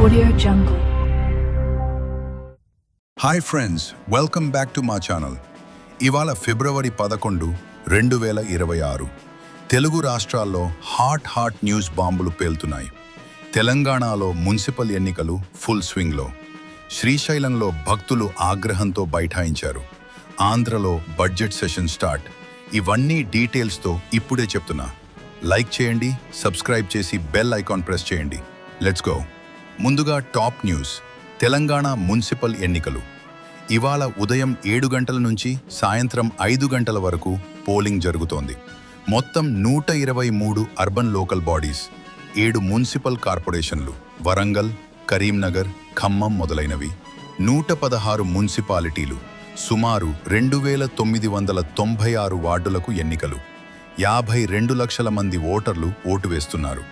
Audio Jungle. Hi friends, welcome back to మా channel. ఇవాళ ఫిబ్రవరి 11, 2026. తెలుగు రాష్ట్రాల్లో హాట్ న్యూస్ బాంబులు పేలుతున్నాయి. తెలంగాణలో మున్సిపల్ ఎన్నికలు ఫుల్ స్వింగ్లో. శ్రీశైలంలో భక్తులు ఆగ్రహంతో బైఠాయించారు. ఆంధ్రలో బడ్జెట్ సెషన్ స్టార్ట్. ఇవన్నీ డీటెయిల్స్తో ఇప్పుడే చెప్తున్నా. లైక్ చేయండి, సబ్స్క్రైబ్ చేసి బెల్ ఐకాన్ ప్రెస్ చేయండి. Let's go. ముందుగా టాప్ న్యూస్. తెలంగాణ మున్సిపల్ ఎన్నికలు. ఇవాళ ఉదయం 7 గంటల నుంచి సాయంత్రం 5 గంటల వరకు పోలింగ్ జరుగుతోంది. మొత్తం 123 అర్బన్ లోకల్ బాడీస్, 7 మున్సిపల్ కార్పొరేషన్లు, వరంగల్, కరీంనగర్, ఖమ్మం మొదలైనవి, 116 మున్సిపాలిటీలు, సుమారు 2996 వార్డులకు ఎన్నికలు. 52 లక్షల మంది ఓటర్లు ఓటు వేస్తున్నారు.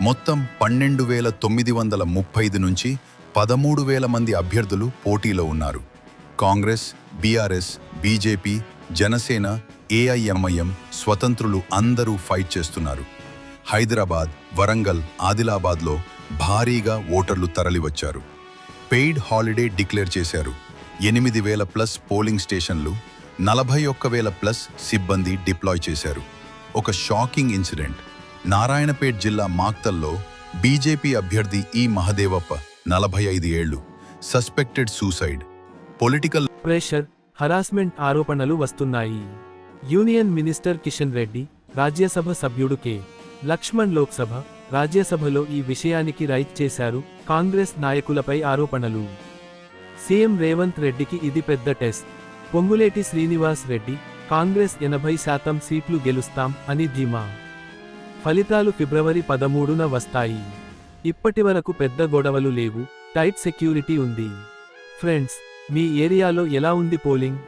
మొత్తం 12,935 నుంచి 13,000 మంది అభ్యర్థులు పోటీలో ఉన్నారు. Congress, BRS, BJP, Janasena, AIMIM, స్వతంత్రులు అందరూ ఫైట్ చేస్తున్నారు. హైదరాబాద్, వరంగల్, ఆదిలాబాద్లో భారీగా ఓటర్లు తరలివచ్చారు. పెయిడ్ హాలిడే డిక్లేర్ చేశారు. 8,000+ పోలింగ్ స్టేషన్లు, 41,000+ సిబ్బంది డిప్లాయ్ చేశారు. ఒక షాకింగ్ ఇన్సిడెంట్. నారాయణపేట్ జిల్లా మాక్తల్లో బీజేపీ అభ్యర్థి ఈ మహదేవప్ప, 45 ఏళ్లు, suspected suicide. Political pressure, harassment ఆరోపణలు వస్తున్నాయి. యూనియన్ మినిస్టర్ కిషన్ రెడ్డి, రాజ్యసభ సభ్యుడు కె. లక్ష్మణ్ లోక్సభ, రాజ్యసభలో ఈ విషయానికి రైట్ చేశారు. కాంగ్రెస్ నాయకులపై ఆరోపణలు. సీఎం రేవంత్ రెడ్డికి ఇది పెద్ద టెస్ట్. పొంగులేటి శ్రీనివాస్ రెడ్డి, కాంగ్రెస్ 80% సీట్లు గెలుస్తాం అని ధీమా. ఫలితాలు ఫిబ్రవరి 13న వస్తాయి. ఇప్పటివరకు పెద్ద గొడవలు లేవు, టైట్ సెక్యూరిటీ ఉంది. ఫ్రెండ్స్, మీ ఏరియాలో ఎలా ఉంది పోలింగ్?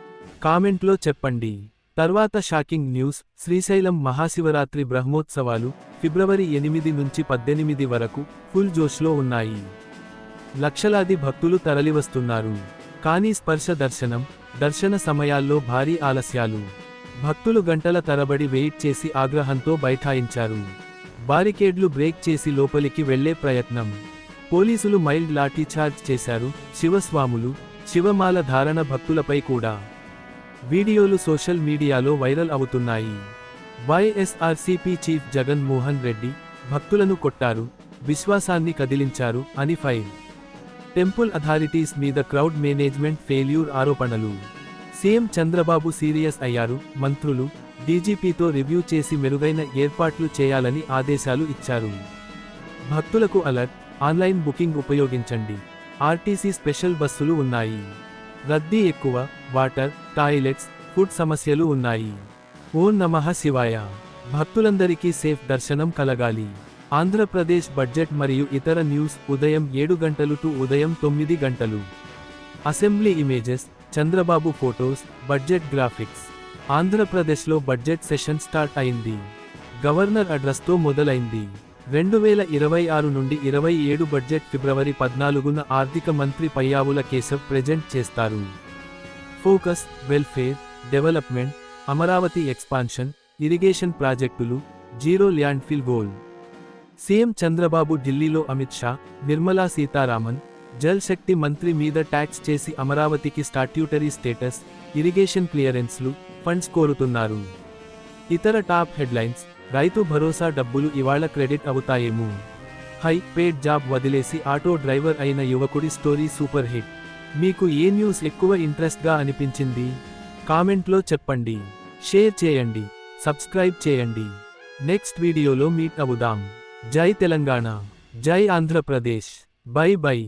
కామెంట్లో చెప్పండి. తర్వాత షాకింగ్ న్యూస్. శ్రీశైలం మహాశివరాత్రి బ్రహ్మోత్సవాలు ఫిబ్రవరి 8 నుంచి 18 వరకు ఫుల్ జోష్లో ఉన్నాయి. లక్షలాది భక్తులు తరలివస్తున్నారు. కానీ స్పర్శ దర్శన సమయాల్లో భారీ ఆలస్యాలు. భక్తులు గంటల తరబడి వెయిట్ చేసి ఆగ్రహంతో బైఠాయించారు. బారికేడ్లు బ్రేక్ చేసి లోపలికి వెళ్లే ప్రయత్నం. పోలీసులు మైల్డ్ లాఠీచార్జ్ చేశారు. శివస్వాములు, శివమాల ధారణ భక్తులపై కూడా వీడియోలు సోషల్ మీడియాలో వైరల్ అవుతున్నాయి. వైఎస్ఆర్సీపీ చీఫ్ జగన్ మోహన్ రెడ్డి భక్తులను కొట్టారు, విశ్వాసాన్ని కదిలించారు అని ఫైర్. టెంపుల్ అథారిటీస్ మీద క్రౌడ్ మేనేజ్మెంట్ ఫెయిల్యూర్ ఆరోపణలు. సీఎం చంద్రబాబు సీరియస్ అయ్యారు. మంత్రులు, డీజీపీతో రివ్యూ చేసి మెరుగైన ఏర్పాట్లు చేయాలని ఆదేశాలు ఇచ్చారు. భక్తులకు అలర్ట్, ఆన్లైన్ బుకింగ్ ఉపయోగించండి. ఆర్టీసీ స్పెషల్ బస్సులు ఉన్నాయి. రద్దీ ఎక్కువ. వాటర్, టాయిలెట్స్, ఫుడ్ సమస్యలు ఉన్నాయి. ఓం నమః శివాయ. భక్తులందరికీ సేఫ్ దర్శనం కలగాలి. ఆంధ్రప్రదేశ్ బడ్జెట్ మరియు ఇతర న్యూస్. ఉదయం 7 గంటలు టు ఉదయం 9 గంటలు. Assembly images, Chandrababu photos, budget graphics. ఆంధ్రప్రదేశ్లో బడ్జెట్ సెషన్ స్టార్ట్ అయింది. గవర్నర్ అడ్రస్తో మొదలైంది. 2026 నుండి 27 బడ్జెట్ ఫిబ్రవరి 14న ఆర్థిక మంత్రి పయ్యావుల కేశవ్ ప్రెజెంట్ చేస్తారు. Focus, welfare, development, Amaravati expansion, irrigation ప్రాజెక్టులు, zero landfill goal. CM Chandrababu ఢిల్లీలో అమిత్ షా, నిర్మలా సీతారామన్, జల్ శక్తి మంత్రి మీద ట్యాక్స్ చేసి అమరావతికి స్టాట్యూటరీ స్టేటస్, ఇరిగేషన్ క్లియరెన్స్లు, ఫండ్స్ కోరుతున్నారు. ఇతర టాప్ హెడ్లైన్స్. రైతు భరోసా డబ్బులు ఇవాళ క్రెడిట్ అవుతాయేమో. హై పేడ్ జాబ్ వదిలేసి ఆటో డ్రైవర్ అయిన యువకుడి స్టోరీ సూపర్ హిట్. మీకు ఏ న్యూస్ ఎక్కువ ఇంట్రెస్ట్గా అనిపించింది? కామెంట్లో చెప్పండి. షేర్ చేయండి, సబ్స్క్రైబ్ చేయండి. నెక్స్ట్ వీడియోలో మీట్ అవుదాం. జై తెలంగాణ, జై ఆంధ్రప్రదేశ్. By by.